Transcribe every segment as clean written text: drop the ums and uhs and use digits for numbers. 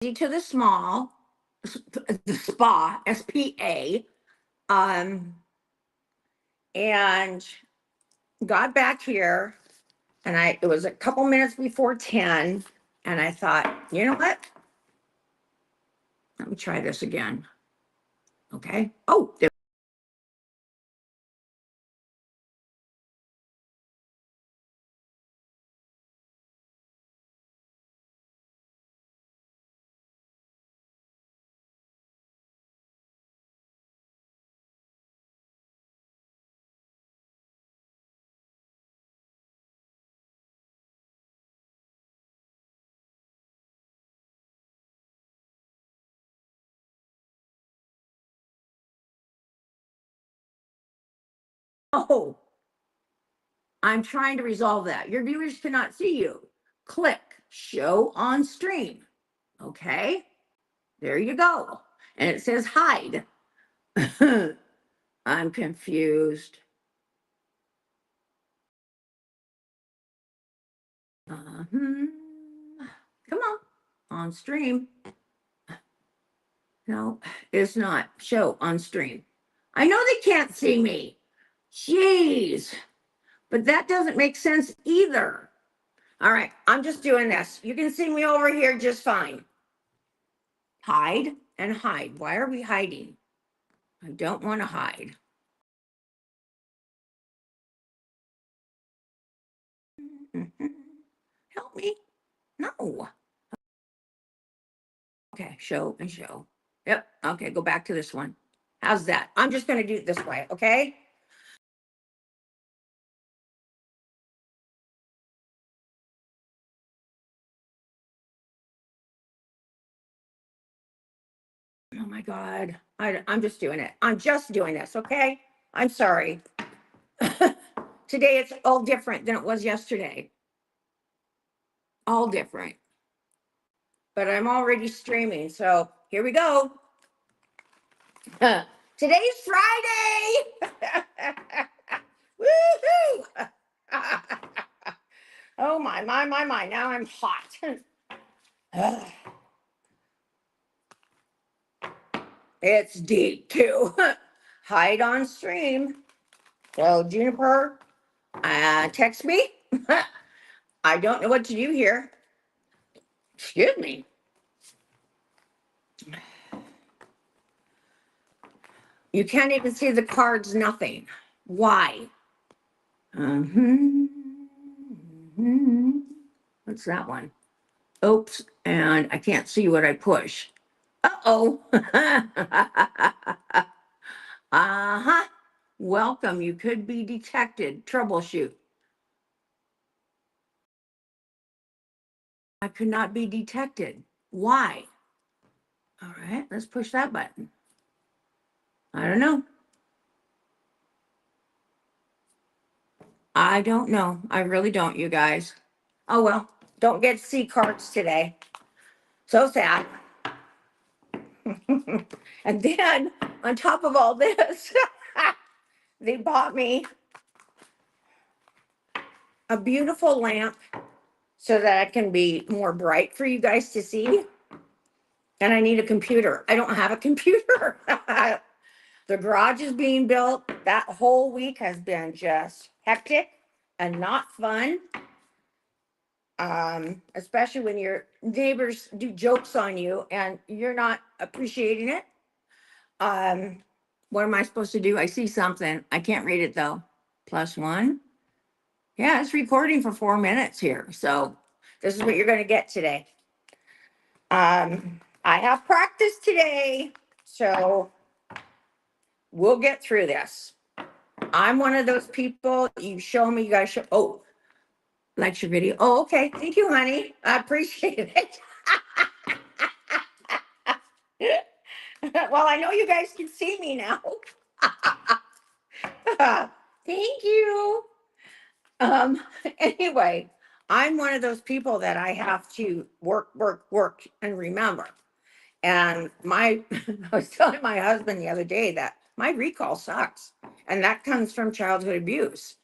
to the small, the spa, SPA, um, and got back here, and it was a couple minutes before 10, and I thought, you know what? Let me try this again. Okay. Oh, there. Oh, I'm trying to resolve that. Your viewers cannot see you. Click show on stream. Okay. There you go. And it says hide. I'm confused. Hmm. Come on stream. No, it's not show on stream. I know they can't see me. Jeez, but that doesn't make sense either. All right, I'm just doing this. You can see me over here just fine. Hide and hide. Why are we hiding? I don't want to hide. Help me. No. Okay, show and show. Yep. Okay, go back to this one. How's that? I'm just going to do it this way, okay? Oh my God. I'm just doing it. I'm just doing this, okay? I'm sorry. Today it's all different than it was yesterday. All different. But I'm already streaming, so here we go. Today's Friday. Woohoo! Oh my. Now I'm hot. It's deep too. Hide on stream. So Juniper, text me. I don't know what to do here. Excuse me. You can't even see the cards, nothing. Why? What's that one? Oops, and I can't see what I push. Uh-oh. Uh-huh. Welcome, you could be detected. Troubleshoot. I could not be detected. Why? All right, let's push that button. I don't know. I don't know. I really don't, you guys. Oh, well, don't get to see cards today. So sad. And then on top of all this, they bought me a beautiful lamp so that I can be more bright for you guys to see. And I need a computer. I don't have a computer. The garage is being built. That whole week has been just hectic and not fun. Especially when your neighbors do jokes on you and you're not appreciating it. What am I supposed to do? I see something. I can't read it though. +1. Yeah, it's recording for 4 minutes here. So this is what you're going to get today. I have practice today, so we'll get through this. I'm one of those people, you show me, you guys show, oh, lecture video. Oh, okay. Thank you, honey. I appreciate it. Well, I know you guys can see me now. Thank you. Anyway, I'm one of those people that I have to work and remember. And I was telling my husband the other day that my recall sucks. And that comes from childhood abuse.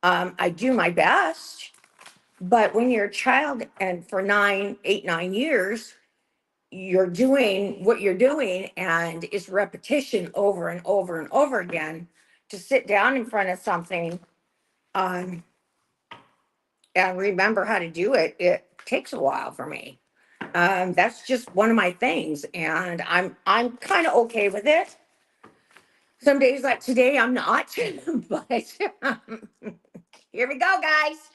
I do my best, but when you're a child and for 9 years, you're doing what you're doing and it's repetition over and over and over again, to sit down in front of something um, and remember how to do it, it takes a while for me. That's just one of my things, and I'm kind of okay with it. Some days like today, I'm not, but here we go, guys.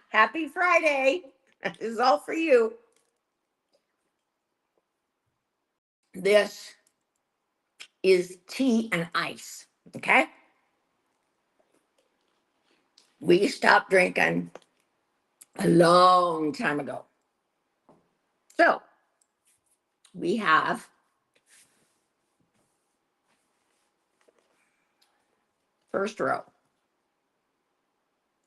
Happy Friday. This is all for you. This is tea and ice, okay? We stopped drinking a long time ago. So we have first row,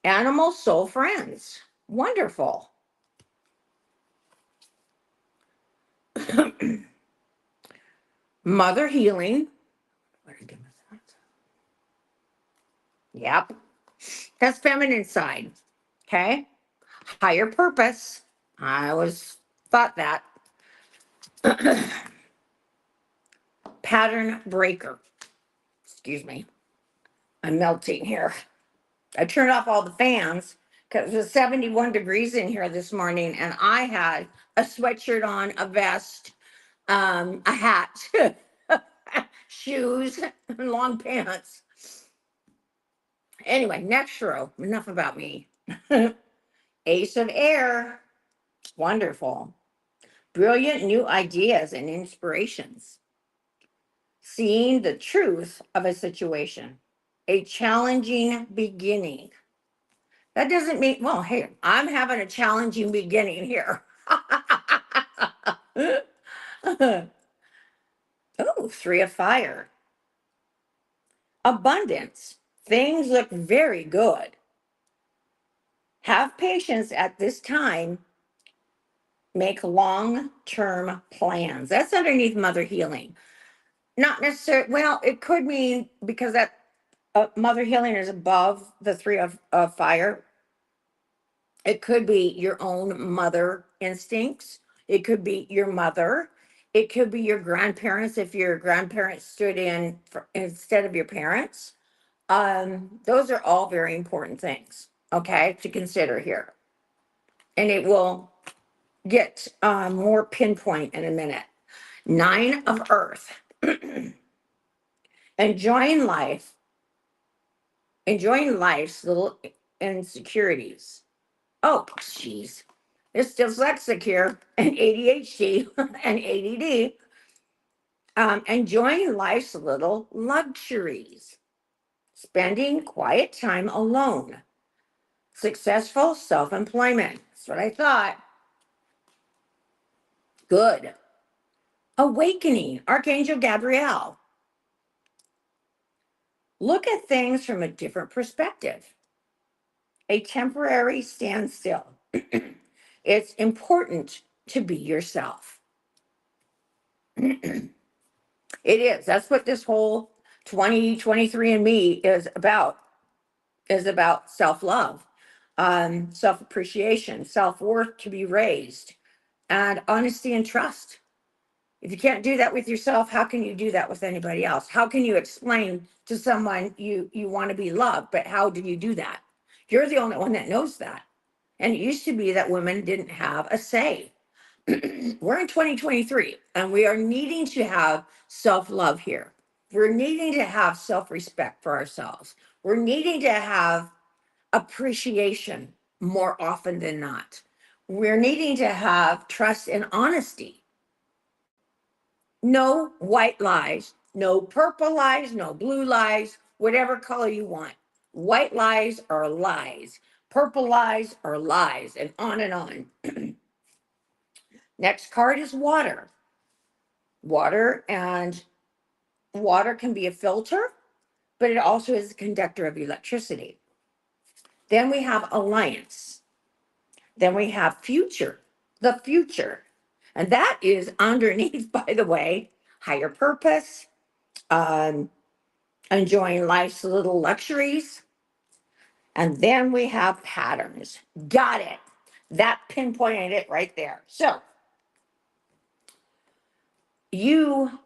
animal soul friends. Wonderful. Mother healing. Yep. That's feminine side. Okay. Higher purpose. I always thought that. Pattern breaker. Excuse me. I'm melting here. I turned off all the fans because it was 71 degrees in here this morning, and I had a sweatshirt on, a vest, a hat, shoes, and long pants. Anyway, next row. Enough about me. Ace of air. Wonderful. Brilliant new ideas and inspirations. Seeing the truth of a situation. A challenging beginning. That doesn't mean, well, hey, I'm having a challenging beginning here. Oh, three of fire. Abundance. Things look very good. Have patience at this time. Make long-term plans. That's underneath mother healing. Not necessarily, well, it could mean because that mother healing is above the three of fire. It could be your own mother instincts. It could be your mother. It could be your grandparents if your grandparents stood in instead of your parents. Those are all very important things, okay, to consider here. And it will get more pinpoint in a minute. Nine of earth. Enjoying life. Enjoying life's little insecurities. Oh, jeez. It's dyslexic here and ADHD and ADD. Enjoying life's little luxuries. Spending quiet time alone. Successful self-employment. That's what I thought. Good. Awakening. Archangel Gabriel. Look at things from a different perspective. A temporary standstill. It's important to be yourself. It is. That's what this whole 2023 and me is about self-love, self-appreciation, self-worth to be raised, and honesty and trust. If you can't do that with yourself, how can you do that with anybody else? How can you explain to someone you want to be loved, but how do you do that? You're the only one that knows that. And it used to be that women didn't have a say. We're in 2023 and we are needing to have self-love here. We're needing to have self-respect for ourselves. We're needing to have appreciation more often than not. We're needing to have trust and honesty. No white lies, no purple lies, no blue lies, whatever color you want. White lies are lies. Purple lies are lies, and on and on. Next card is water. Water can be a filter, but it also is a conductor of electricity. Then we have alliance. Then we have future, the future. And that is underneath, by the way, higher purpose, enjoying life's little luxuries. And then we have patterns. Got it. That pinpointed it right there. So you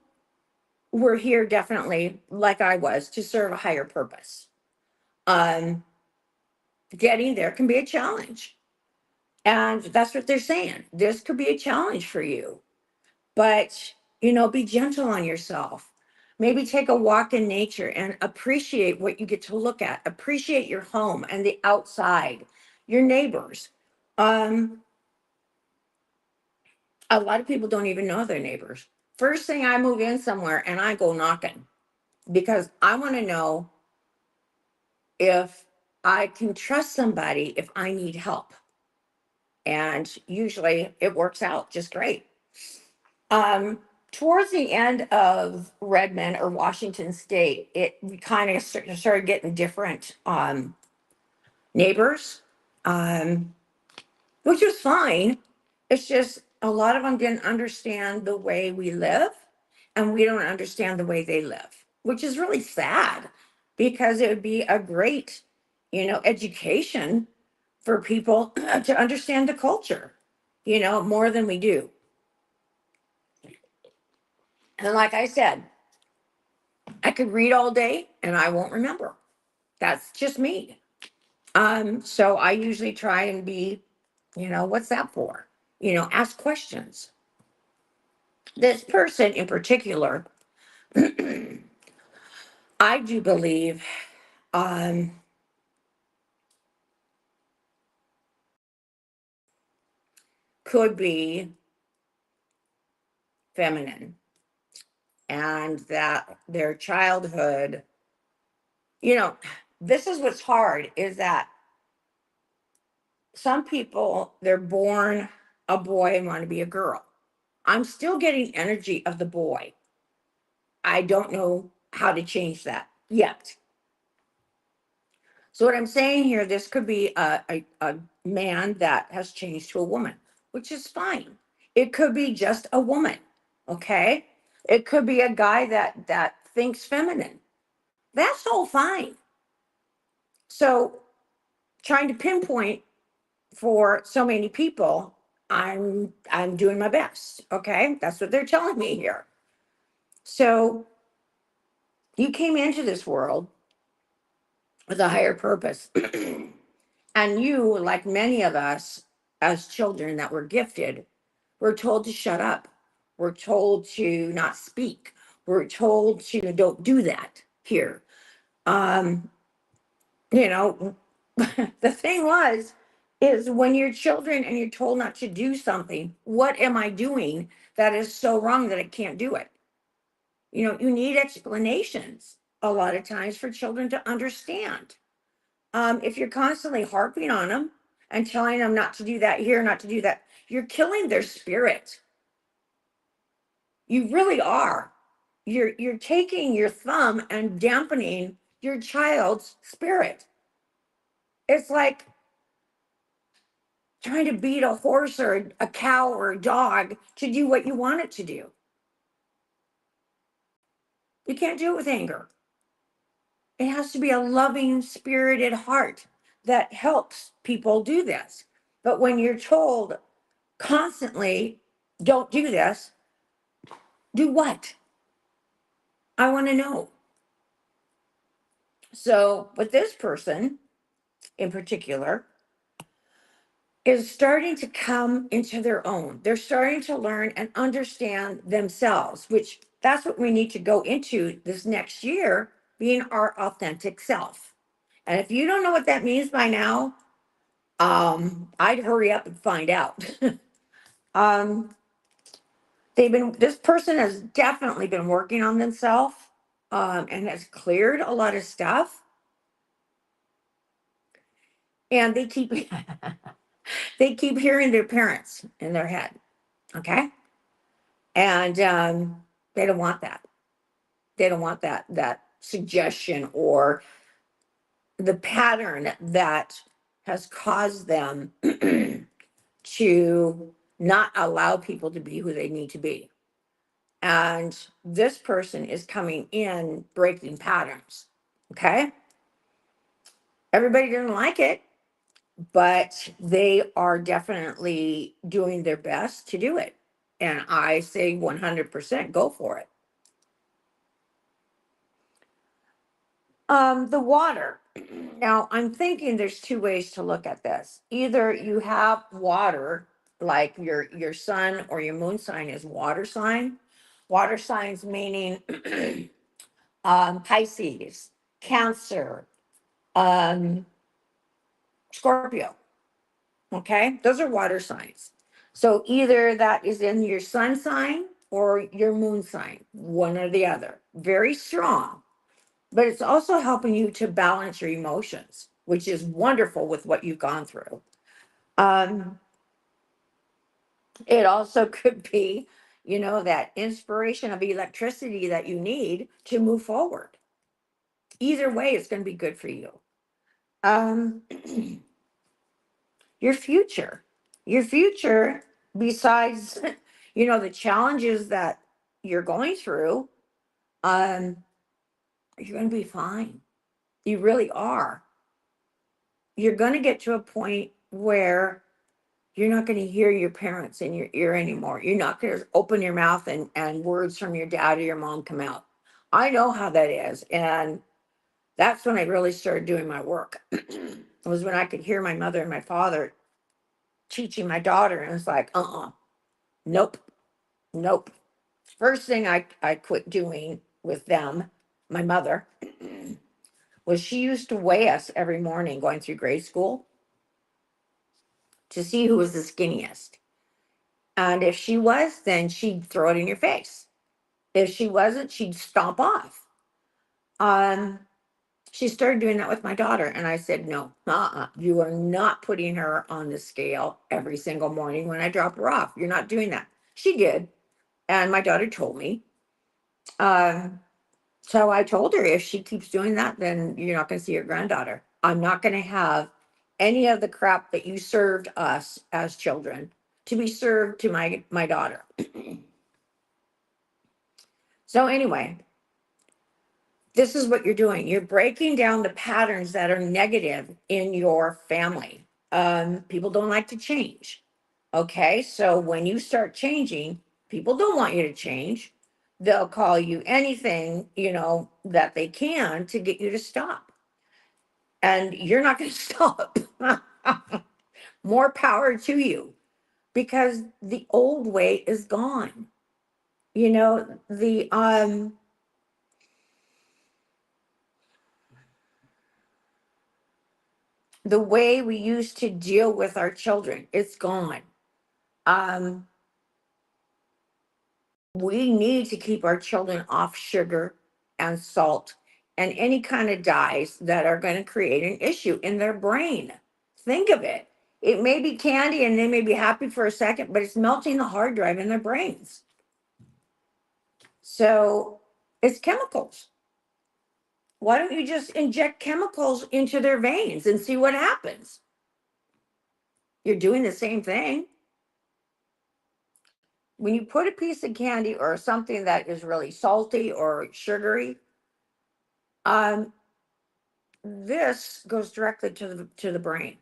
were here definitely, like I was, to serve a higher purpose. Um, Getting there can be a challenge. And that's what they're saying. This could be a challenge for you. But, be gentle on yourself. Maybe take a walk in nature and appreciate what you get to look at. Appreciate your home and the outside, your neighbors. Um, a lot of people don't even know their neighbors. First thing I move in somewhere and I go knocking because I want to know if I can trust somebody if I need help. And usually it works out just great. Um, Towards the end of Redmond or Washington State, we kind of started getting different neighbors, um, which was fine. It's just a lot of them didn't understand the way we live, and we don't understand the way they live, which is really sad because it would be a great, education for people to understand the culture, more than we do. And like I said, I could read all day and I won't remember. That's just me. So I usually try and be, what's that for? Ask questions. This person in particular, I do believe, um, could be feminine and that their childhood, you know, this is what's hard is that some people, they're born a boy and want to be a girl. I'm still getting energy of the boy. I don't know how to change that yet. So what I'm saying here, this could be a man that has changed to a woman, which is fine. It could be just a woman, okay? It could be a guy that thinks feminine. That's all fine. So trying to pinpoint for so many people, I'm doing my best, okay? That's what they're telling me here. So you came into this world with a higher purpose. And you, like many of us as children that were gifted, were told to shut up. We're told to not speak. We're told to don't do that here. Um, you know, the thing is when you're children and you're told not to do something, what am I doing that is so wrong that I can't do it? You need explanations a lot of times for children to understand. If you're constantly harping on them and telling them not to do that here, not to do that, you're killing their spirit. You really are. You're taking your thumb and dampening your child's spirit. It's like trying to beat a horse or a cow or a dog to do what you want it to do. You can't do it with anger. It has to be a loving, spirited heart that helps people do this. But when you're told constantly, don't do this, do what? I want to know. So, but this person in particular is starting to come into their own. They're starting to learn and understand themselves, which that's what we need to go into this next year, being our authentic self. And if you don't know what that means by now, I'd hurry up and find out. um, this person has definitely been working on themselves, and has cleared a lot of stuff. And they keep they keep hearing their parents in their head, okay? And they don't want that. They don't want that suggestion or the pattern that has caused them to not allow people to be who they need to be. And this person is coming in breaking patterns, okay? Everybody didn't like it, but they are definitely doing their best to do it. And I say 100% go for it. The water. Now, I'm thinking there's two ways to look at this. Either you have water, like your sun or your moon sign is water sign. Water signs meaning Pisces, Cancer, um, Scorpio. Okay, those are water signs. So either that is in your sun sign or your moon sign, one or the other. Very strong, but it's also helping you to balance your emotions, which is wonderful with what you've gone through. Um, it also could be, that inspiration of electricity that you need to move forward. Either way, it's going to be good for you. Um, your future, your future, besides, the challenges that you're going through, um, you're going to be fine. You really are. You're going to get to a point where you're not going to hear your parents in your ear anymore. You're not going to open your mouth and words from your dad or your mom come out. I know how that is. And that's when I really started doing my work. It was when I could hear my mother and my father teaching my daughter. And it's like, nope, nope. First thing I quit doing with them, my mother, was she used to weigh us every morning going through grade school to see who was the skinniest. And if she was, then she'd throw it in your face. If she wasn't, she'd stomp off. Um, she started doing that with my daughter, and I said, "No, you are not putting her on the scale every single morning when I drop her off. You're not doing that." She did, and my daughter told me. Um, so I told her, if she keeps doing that, then you're not going to see your granddaughter. I'm not going to have any of the crap that you served us as children to be served to my daughter. So anyway, this is what you're doing. You're breaking down the patterns that are negative in your family. People don't like to change. Okay, so when you start changing, people don't want you to change. They'll call you anything, that they can to get you to stop. And you're not going to stop. More power to you, because the old way is gone. The way we used to deal with our children, it's gone. Um, we need to keep our children off sugar and salt and any kind of dyes that are going to create an issue in their brain. Think of it. It may be candy and they may be happy for a second, but it's melting the hard drive in their brains. So it's chemicals. Why don't you just inject chemicals into their veins and see what happens? You're doing the same thing. When you put a piece of candy or something that is really salty or sugary, um, this goes directly to the brain.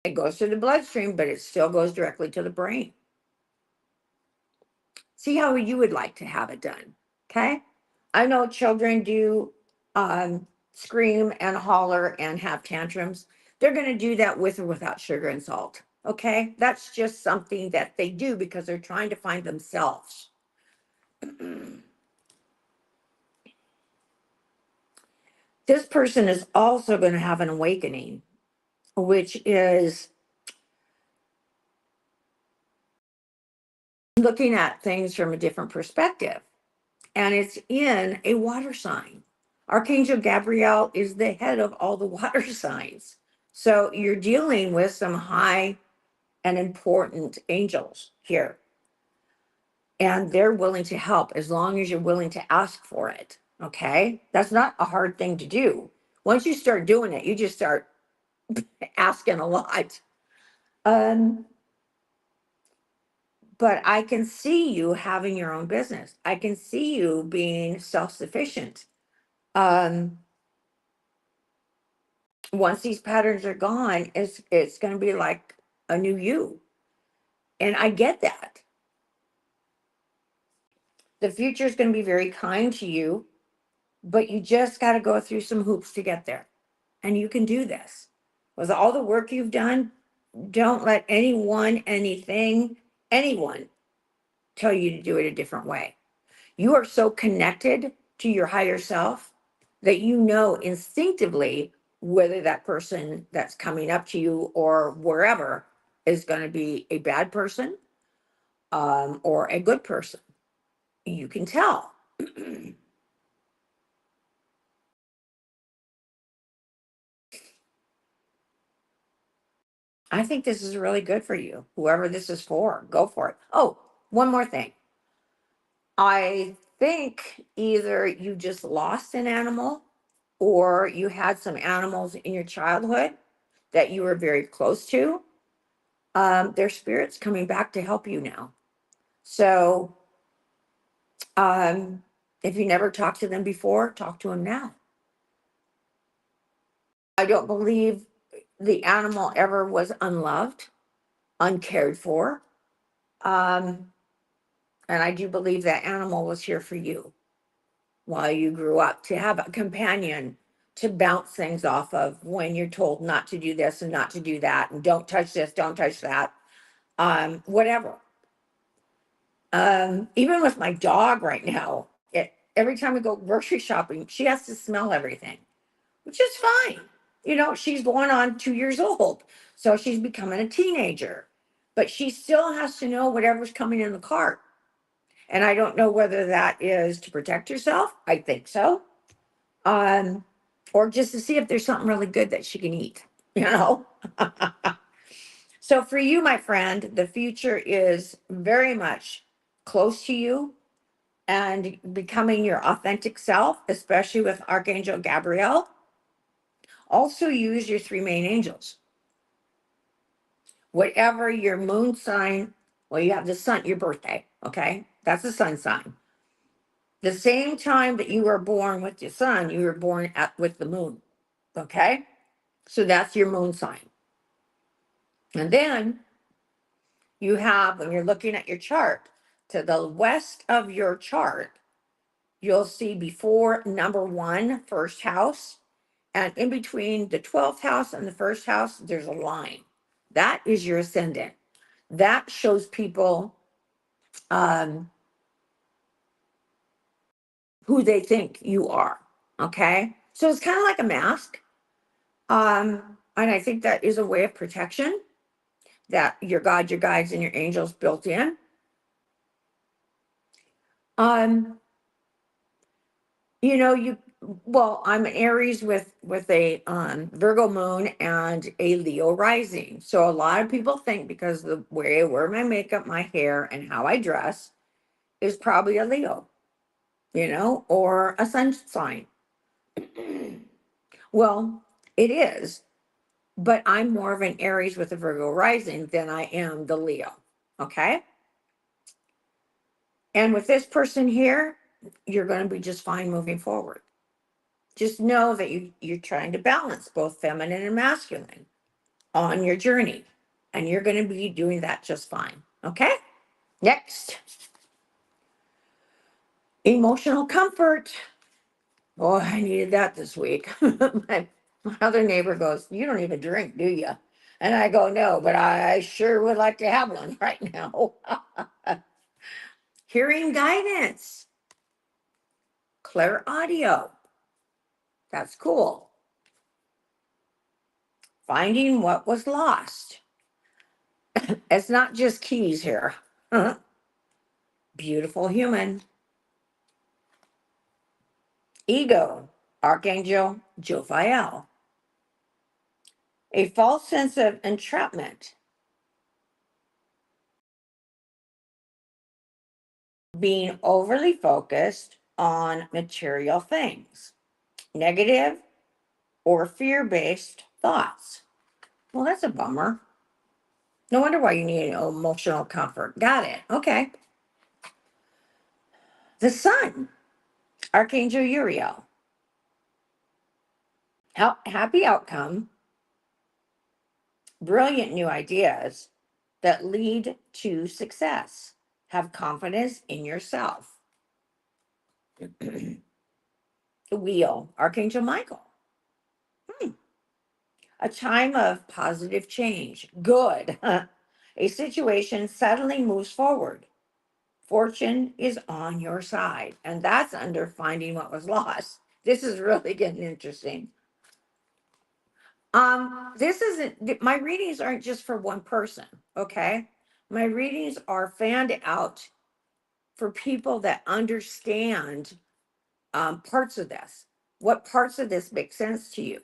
It goes to the bloodstream, but it still goes directly to the brain. See how you would like to have it done. Okay. I know children do scream and holler and have tantrums. They're going to do that with or without sugar and salt. Okay. That's just something that they do because they're trying to find themselves. This person is also going to have an awakening, which is looking at things from a different perspective. And it's in a water sign. Archangel Gabriel is the head of all the water signs. So you're dealing with some high and important angels here. And they're willing to help as long as you're willing to ask for it. Okay. That's not a hard thing to do. Once you start doing it, you just start asking a lot. But I can see you having your own business. I can see you being self-sufficient. Um, once these patterns are gone, it's going to be like a new you. And I get that. The future is going to be very kind to you, but you just got to go through some hoops to get there. And you can do this. With all the work you've done, don't let anyone, anything, anyone tell you to do it a different way. You are so connected to your higher self that you know instinctively whether that person that's coming up to you or wherever is going to be a bad person, or a good person. You can tell. I think this is really good for you. Whoever this is for, go for it. Oh, one more thing. I think either you just lost an animal or you had some animals in your childhood that you were very close to. Their spirit's coming back to help you now. So, um, if you never talked to them before, talk to them now. I don't believe the animal ever was unloved, uncared for. Um, and I do believe that animal was here for you while you grew up to have a companion to bounce things off of when you're told not to do this and not to do that and don't touch this, don't touch that, whatever. Even with my dog right now, every time we go grocery shopping, she has to smell everything, which is fine. You know, she's going on 2 years old, so she's becoming a teenager, but she still has to know whatever's coming in the cart. And I don't know whether that is to protect herself. I think so. Um, or just to see if there's something really good that she can eat, you know? So for you, my friend, the future is very much close to you and becoming your authentic self, especially with Archangel Gabriel. Also use your three main angels. Whatever your moon sign, well, you have the sun, your birthday, okay? That's the sun sign. The same time that you were born with your sun, you were born with the moon, okay? So that's your moon sign. And then you have, when you're looking at your chart, to the west of your chart, you'll see before number one, first house, and in between the 12th house and the first house, there's a line. That is your ascendant. That shows people um, who they think you are. Okay. So it's kind of like a mask. And I think that is a way of protection that your God, your guides, and your angels built in. Um, you know, well, I'm an Aries with a Virgo moon and a Leo rising. So a lot of people think because the way I wear my makeup, my hair, and how I dress is probably a Leo, you know, or a sun sign. Well, it is, but I'm more of an Aries with a Virgo rising than I am the Leo. Okay. And with this person here, you're going to be just fine moving forward. Just know that you're trying to balance both feminine and masculine on your journey, and you're going to be doing that just fine. Okay. Next, emotional comfort. Oh, I needed that this week. My other neighbor goes, "You don't even drink, do you?" And I go, "No, but I sure would like to have one right now." Hearing guidance, clear audio. That's cool. Finding what was lost. It's not just keys here. Beautiful human. Ego, Archangel Jophiel. A false sense of entrapment. Being overly focused on material things. Negative or fear-based thoughts. Well, that's a bummer. No wonder why you need emotional comfort. Got it. Okay. The sun, Archangel Uriel. Happy outcome, brilliant new ideas, that lead to success. Have confidence in yourself. The wheel, Archangel Michael. A time of positive change. Good. A situation suddenly moves forward. Fortune is on your side. And that's under finding what was lost. This is really getting interesting. This isn't, my readings aren't just for one person, okay? My readings are fanned out for people that understand parts of this. What parts of this make sense to you?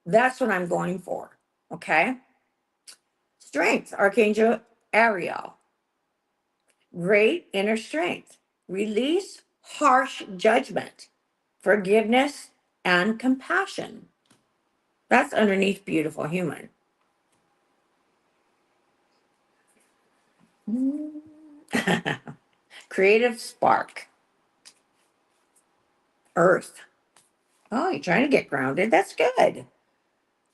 That's what I'm going for, okay? Strength, Archangel Ariel. Great inner strength. Release harsh judgment, forgiveness, and compassion. That's underneath beautiful human. Creative spark. Earth. Oh, you're trying to get grounded. That's good.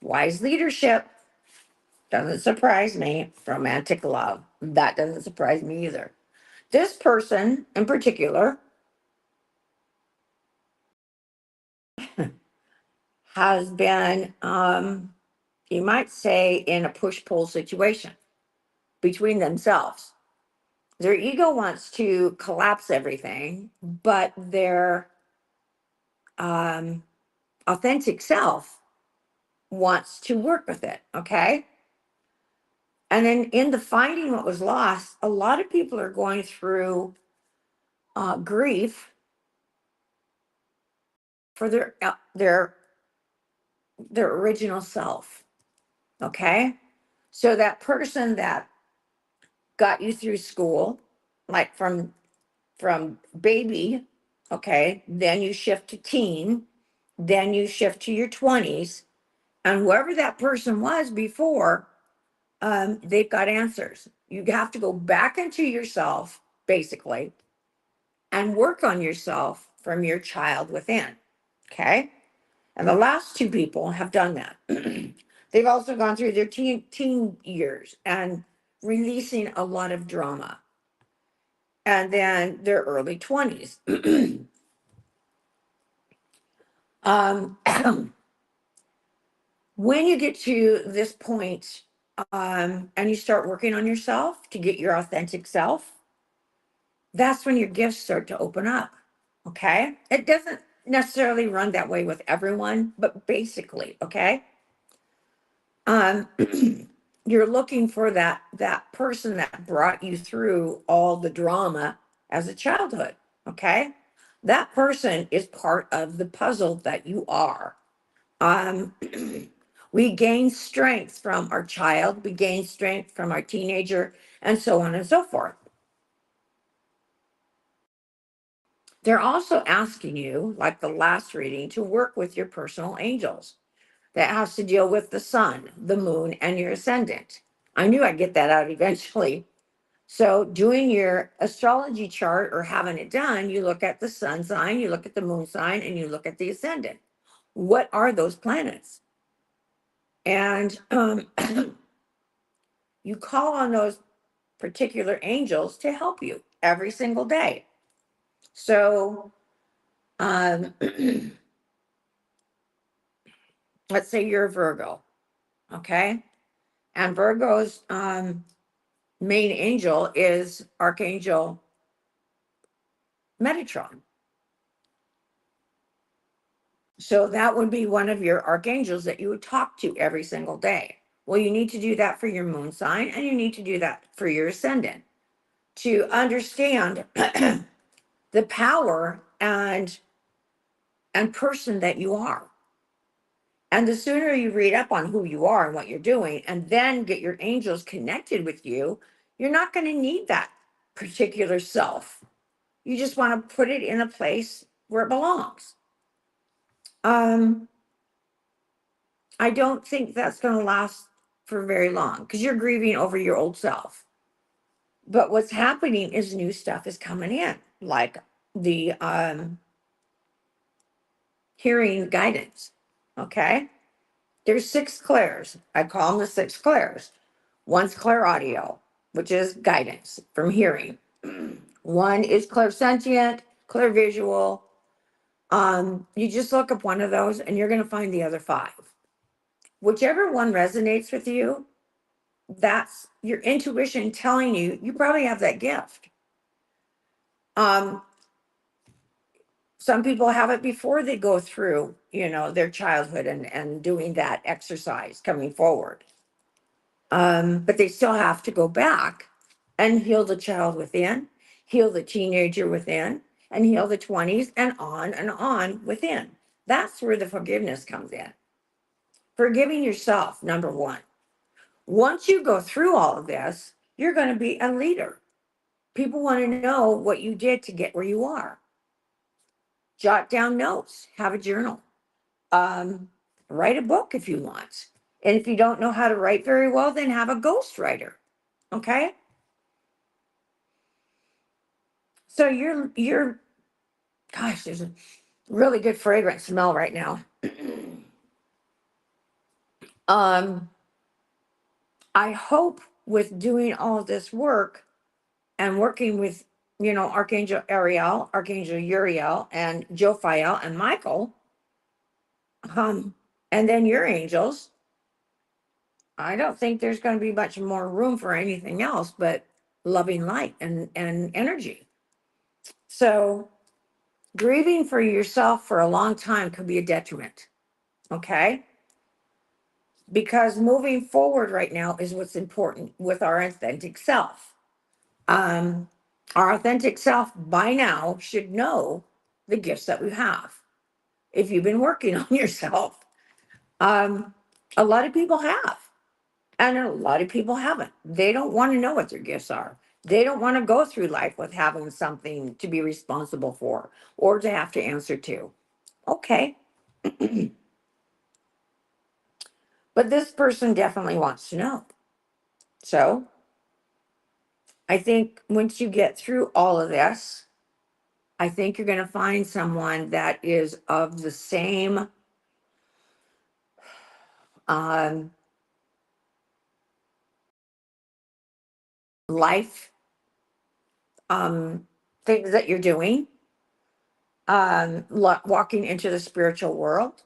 Wise leadership. Doesn't surprise me. Romantic love. That doesn't surprise me either. This person in particular has been, you might say, in a push-pull situation between themselves. Their ego wants to collapse everything, but their authentic self wants to work with it, okay? And then in the finding what was lost, a lot of people are going through grief for their original self, okay? So that person that got you through school, like from baby, okay, then you shift to teen, then you shift to your 20s, and whoever that person was before, they've got answers. You have to go back into yourself, basically, and work on yourself from your child within. Okay. And the last two people have done that. They've also gone through their teen years and releasing a lot of drama. And then their early 20s. um, when you get to this point, and you start working on yourself to get your authentic self, that's when your gifts start to open up. Okay. It doesn't necessarily run that way with everyone, but basically, okay. Um, you're looking for that person that brought you through all the drama as a childhood. Okay. That person is part of the puzzle that you are. Um, we gain strength from our child, we gain strength from our teenager, and so on and so forth. They're also asking you, like the last reading, to work with your personal angels. That has to deal with the sun, the moon, and your ascendant. I knew I'd get that out eventually. So, doing your astrology chart or having it done, you look at the sun sign, you look at the moon sign, and you look at the ascendant. What are those planets? And you call on those particular angels to help you every single day. So, um, let's say you're a Virgo, okay? And Virgo's main angel is Archangel Metatron. So that would be one of your archangels that you would talk to every single day. Well, you need to do that for your moon sign, and you need to do that for your ascendant to understand the power and person that you are. And the sooner you read up on who you are and what you're doing, and then get your angels connected with you, you're not going to need that particular self. You just want to put it in a place where it belongs. I don't think that's going to last for very long because you're grieving over your old self. But what's happening is new stuff is coming in, like the hearing guidance. Okay. There's six clairs. I call them the six clairs. One's clairaudio, which is guidance from hearing. One is clairsentient, clairvisual. You just look up one of those and you're going to find the other five. Whichever one resonates with you, that's your intuition telling you you probably have that gift. Um, some people have it before they go through, their childhood and doing that exercise coming forward. But they still have to go back and heal the child within, heal the teenager within, and heal the 20s and on within. That's where the forgiveness comes in. Forgiving yourself, number one. Once you go through all of this, you're going to be a leader. People want to know what you did to get where you are. Jot down notes, have a journal, write a book if you want. And if you don't know how to write very well, then have a ghostwriter. Okay. So gosh, there's a really good fragrance smell right now. I hope with doing all of this work and working with, Archangel Ariel, Archangel Uriel, and Jophiel and Michael, and then your angels, I don't think there's going to be much more room for anything else but loving light and energy. So grieving for yourself for a long time could be a detriment. Okay. Because moving forward right now is what's important with our authentic self. Our authentic self by now should know the gifts that we have. If you've been working on yourself, a lot of people have, and a lot of people haven't. They don't want to know what their gifts are. They don't want to go through life with having something to be responsible for or to have to answer to. Okay. But this person definitely wants to know. So I think once you get through all of this, I think you're going to find someone that is of the same um, life things that you're doing, walking into the spiritual world.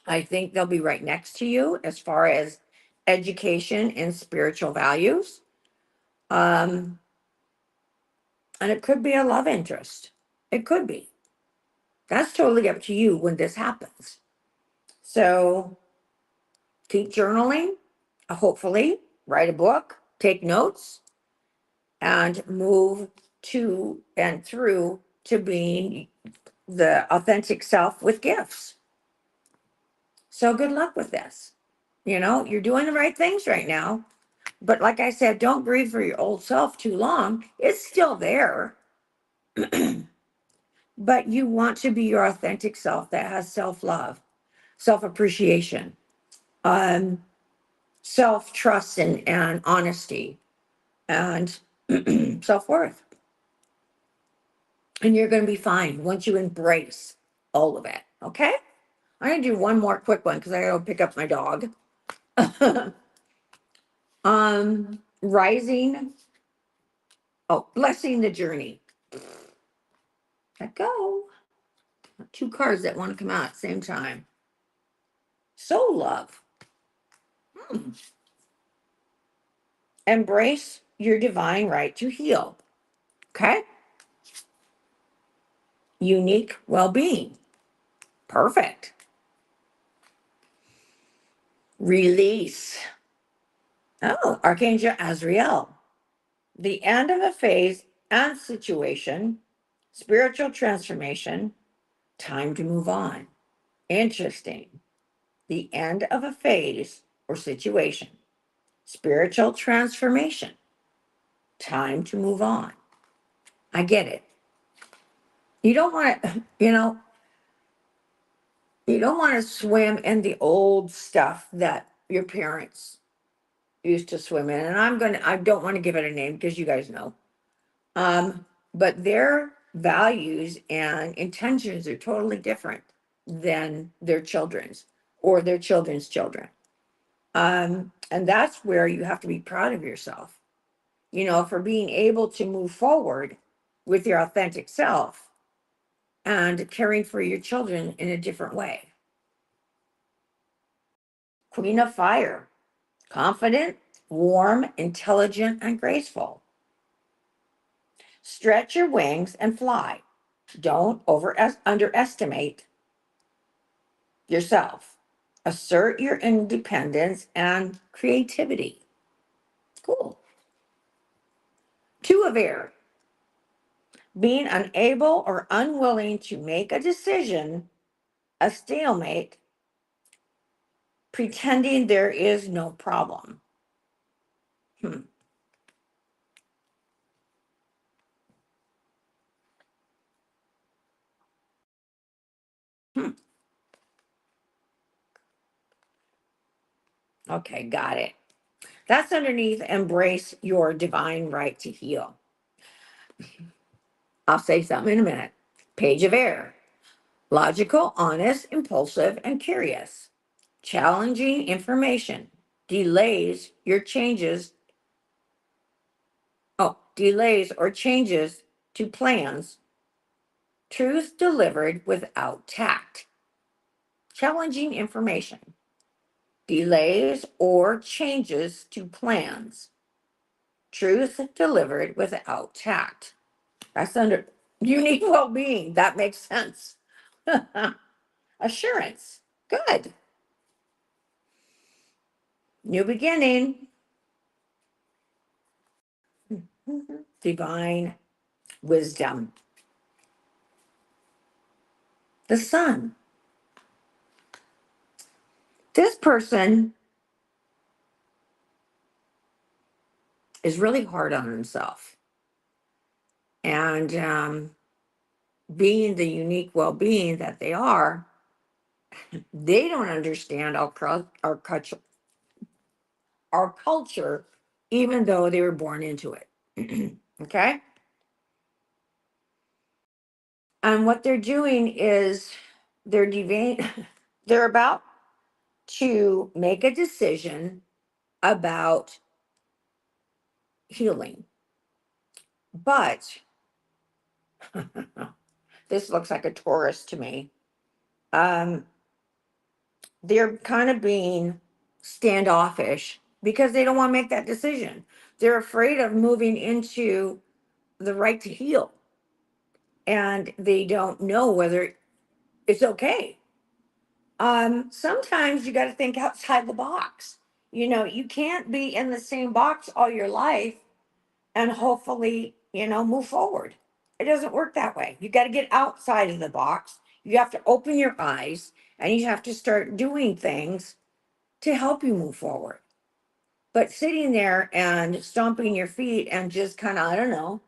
I think they'll be right next to you as far as education and spiritual values. And it could be a love interest. It could be. That's totally up to you when this happens. So keep journaling, hopefully, write a book, take notes, and move to and through to being the authentic self with gifts. So good luck with this. You're doing the right things right now. But like I said, don't grieve for your old self too long. It's still there. But you want to be your authentic self that has self-love, self-appreciation, self-trust and honesty and self-worth. And you're going to be fine once you embrace all of it. Okay? I'm going to do one more quick one because I got to pick up my dog. Rising. Oh, blessing the journey. Let go. Two cards that want to come out at the same time. Soul love. Embrace your divine right to heal. Okay. Unique well-being. Perfect. Release. Oh, Archangel Azrael. The end of a phase and situation. Spiritual transformation. Time to move on. Interesting. The end of a phase or situation. Spiritual transformation. Time to move on. I get it. You don't want to, you don't want to swim in the old stuff that your parents used to swim in. And I don't want to give it a name because you guys know. But their values and intentions are totally different than their children's or their children's children. And that's where you have to be proud of yourself, for being able to move forward with your authentic self and caring for your children in a different way. Queen of Fire, confident, warm, intelligent, and graceful. Stretch your wings and fly. Don't underestimate yourself. Assert your independence and creativity. Cool. Two of Air, being unable or unwilling to make a decision, a stalemate, pretending there is no problem. Hmm. Hmm. Okay, got it. That's underneath embrace your divine right to heal. I'll say something in a minute. Page of Air, logical, honest, impulsive, and curious. Challenging information delays or changes to plans. Truth delivered without tact. Challenging information, delays or changes to plans. Truth delivered without tact. That's under unique well being. That makes sense. Assurance. Good. New beginning. Divine wisdom. The sun. This person is really hard on himself. And being the unique well being that they are, they don't understand our culture, even though they were born into it. Okay. And what they're doing is they're they're about to make a decision about healing. But this looks like a Taurus to me. Um, they're kind of being standoffish because they don't want to make that decision. They're afraid of moving into the right to heal, and they don't know whether it's okay. Sometimes you got to think outside the box. You can't be in the same box all your life and hopefully, move forward. It doesn't work that way. You got to get outside of the box. You have to open your eyes and you have to start doing things to help you move forward. But sitting there and stomping your feet and just kind of, I don't know,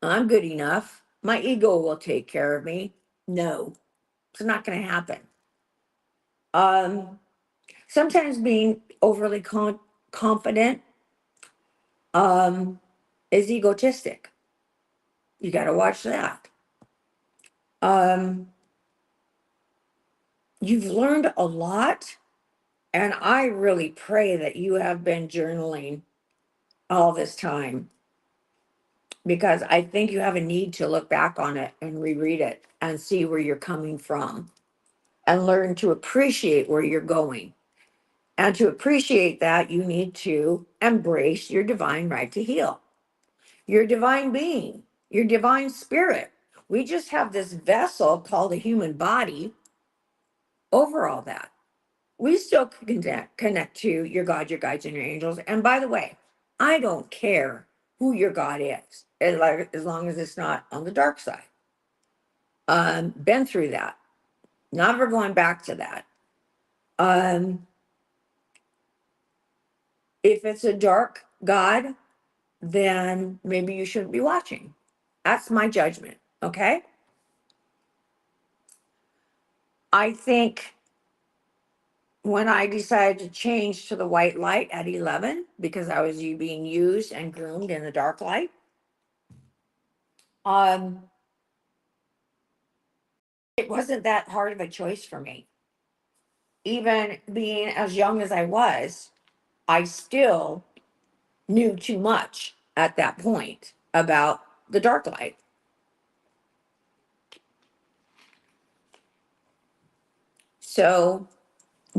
I'm good enough. My ego will take care of me. No, it's not going to happen. Sometimes being overly confident is egotistic. You got to watch that. You've learned a lot, and I really pray that you have been journaling all this time because I think you have a need to look back on it and reread it and see where you're coming from and learn to appreciate where you're going. And to appreciate that, you need to embrace your divine right to heal, your divine being, your divine spirit. We just have this vessel called a human body over all that. We still connect to your God, your guides, and your angels. And by the way, I don't care who your God is, as long as it's not on the dark side. Been through that. Never going back to that. If it's a dark God, then maybe you shouldn't be watching. That's my judgment. Okay. I think when I decided to change to the white light at 11, because I was being used and groomed in the dark light, um, it wasn't that hard of a choice for me. even being as young as I was, I still knew too much at that point about the dark light. So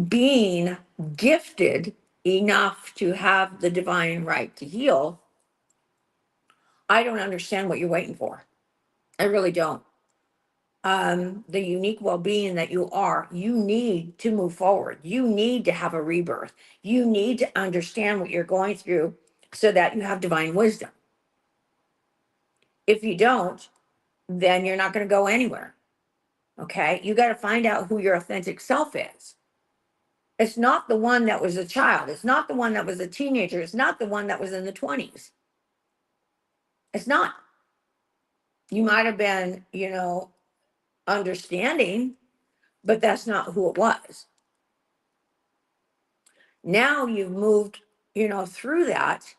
being gifted enough to have the divine right to heal, I don't understand what you're waiting for. I really don't. The unique well-being that you are, you need to move forward. You need to have a rebirth. You need to understand what you're going through so that you have divine wisdom. If you don't, then you're not going to go anywhere. Okay? You got to find out who your authentic self is. It's not the one that was a child. It's not the one that was a teenager. It's not the one that was in the 20s. It's not. You might have been, understanding, but that's not who it was. Now you've moved, through that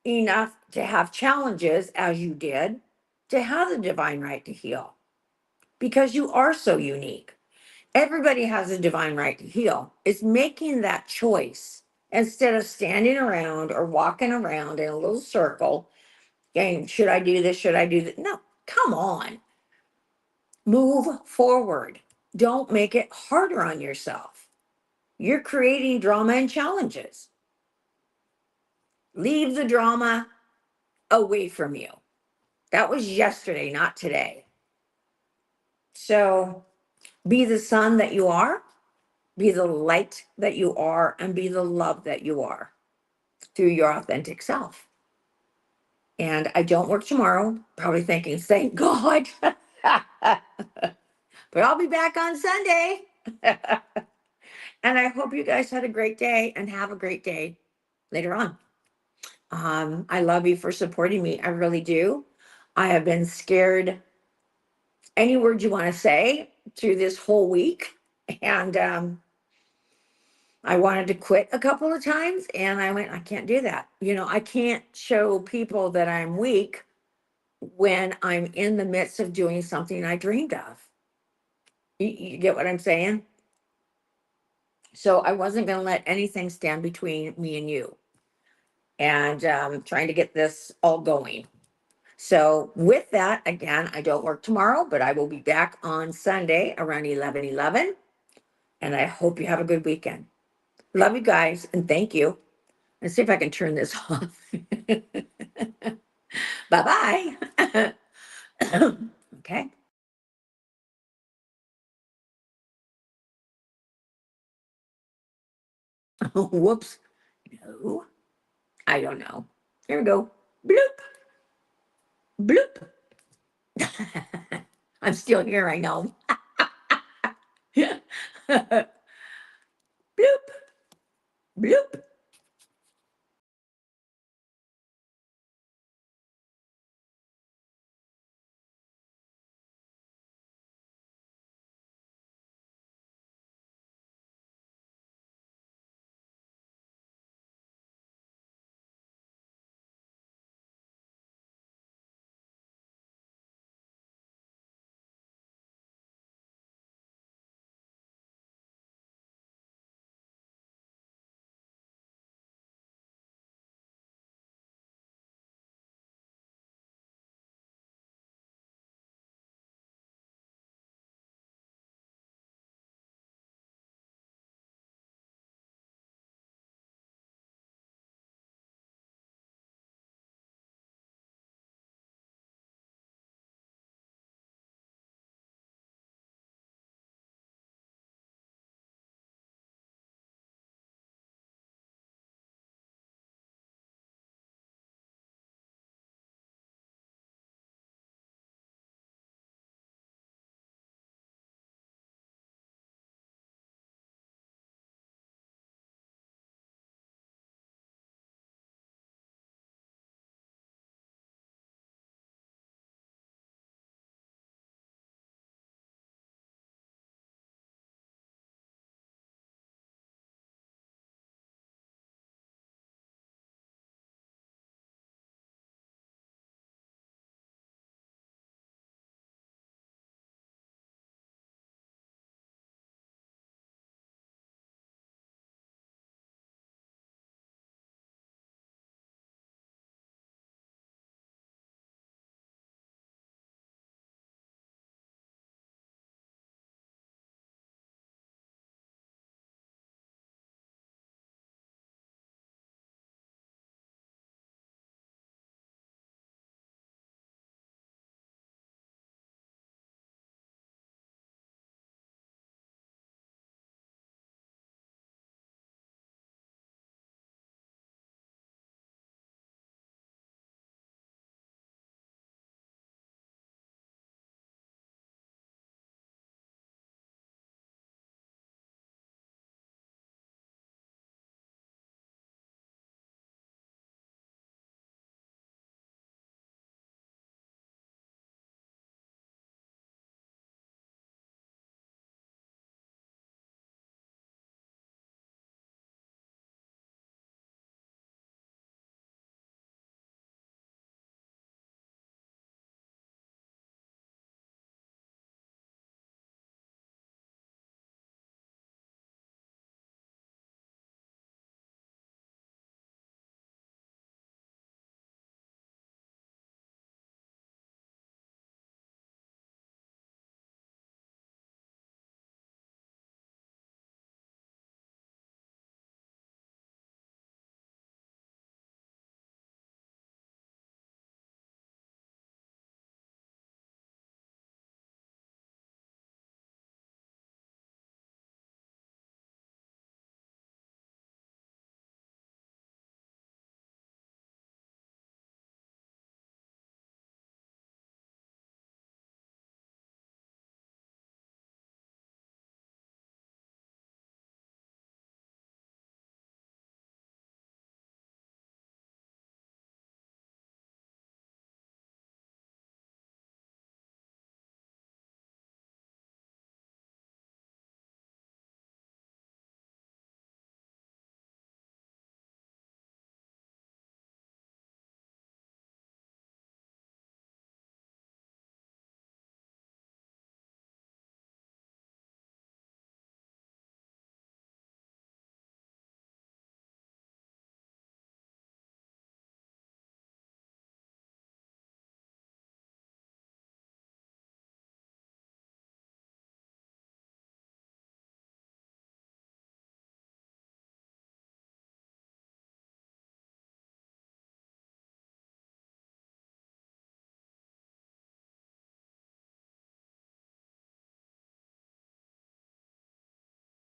enough to have challenges as you did to have the divine right to heal because you are so unique. Everybody has a divine right to heal. It's making that choice instead of standing around or walking around in a little circle saying, should I do this? Should I do that? No, come on. Move forward. Don't make it harder on yourself. You're creating drama and challenges. Leave the drama away from you. That was yesterday, not today. So be the sun that you are, be the light that you are, and be the love that you are through your authentic self. And I don't work tomorrow, probably thinking, thank God. But I'll be back on Sunday. And I hope you guys had a great day and have a great day later on. I love you for supporting me. I really do. I have been scared any word you want to say through this whole week. And I wanted to quit a couple of times and I went, I can't do that. I can't show people that I'm weak when I'm in the midst of doing something I dreamed of. You get what I'm saying? So I wasn't going to let anything stand between me and you and trying to get this all going. So with that, again, I don't work tomorrow, but I will be back on Sunday around 11:11. And I hope you have a good weekend. Love you guys and thank you. Let's see if I can turn this off. Bye-bye. Okay. Whoops. No, I don't know. Here we go. Bloop. Bloop. I'm still here, I know. Bloop. Bloop.